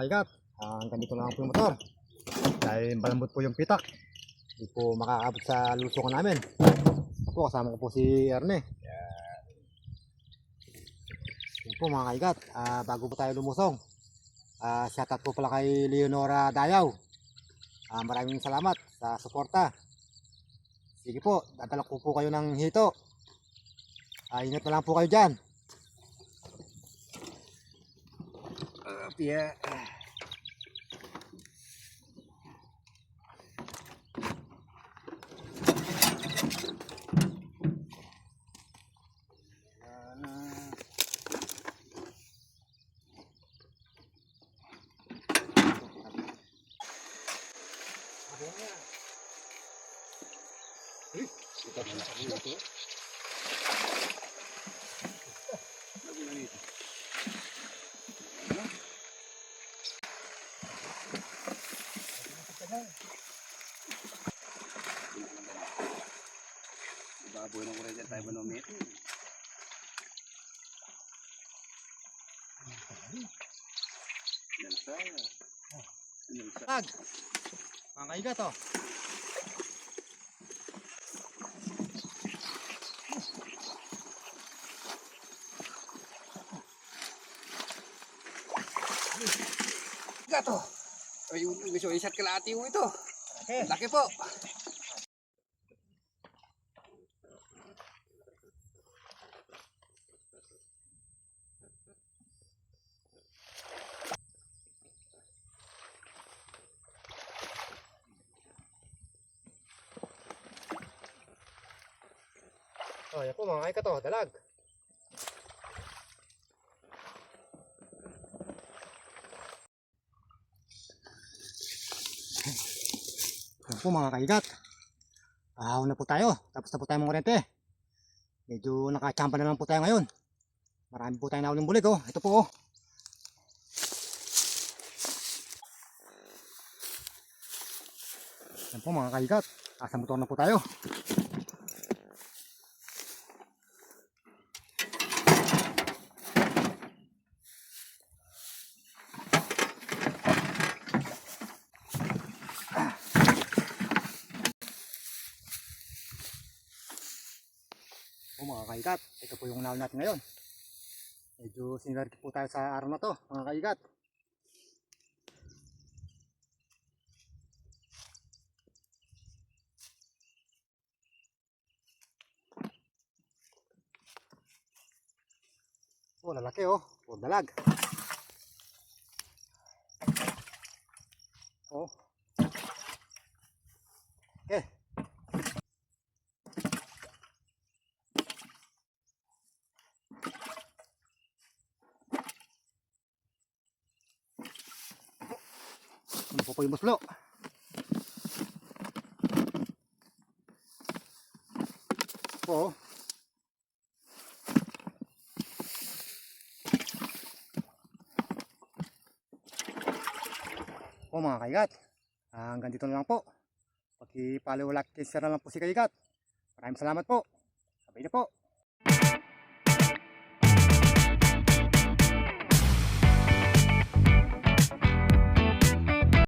kaigat, hanggang dito lang po yung motor. Dahil malambot po yung pitak, hindi po makakaabot sa lusukan namin. Ako, kasama ko po si Erne. Yan po mga kaigat, bago po tayo lumusong, shoutout po pala kay Leonora Dayaw. Maraming salamat sa suporta. Sige po, dadala ko po kayo ng hito. Ingat na lang po kayo dyan. Yeah. Baboy ng kurente tayo manomit. Tag. Mga kaigat oh. Gato. Ay, gusto isat kalahati mo ito. Laki po. Oh, yan po mga kaigat oh, dalag. Yan po mga kaigat. Ahon na po tayo. Tapos na po tayo mga kurente. Medyo nakachamba na lang po tayo ngayon. Marami po tayo nauling bulig oh. Ito po oh. Yan po mga kaigat. Asa motor na po tayo. Mga kaigat, ito po yung naon natin ngayon. Medyo sinwerti po tayo sa araw na to mga kaigat. Oh, lalaki oh, oh dalag. Oh. Okay. Ano po yung muslo? Oo. Po mga kaigat, hanggang dito na lang po. Paki-follow, like, share na lang po si kaigat. Maraming salamat po. Sabay na po.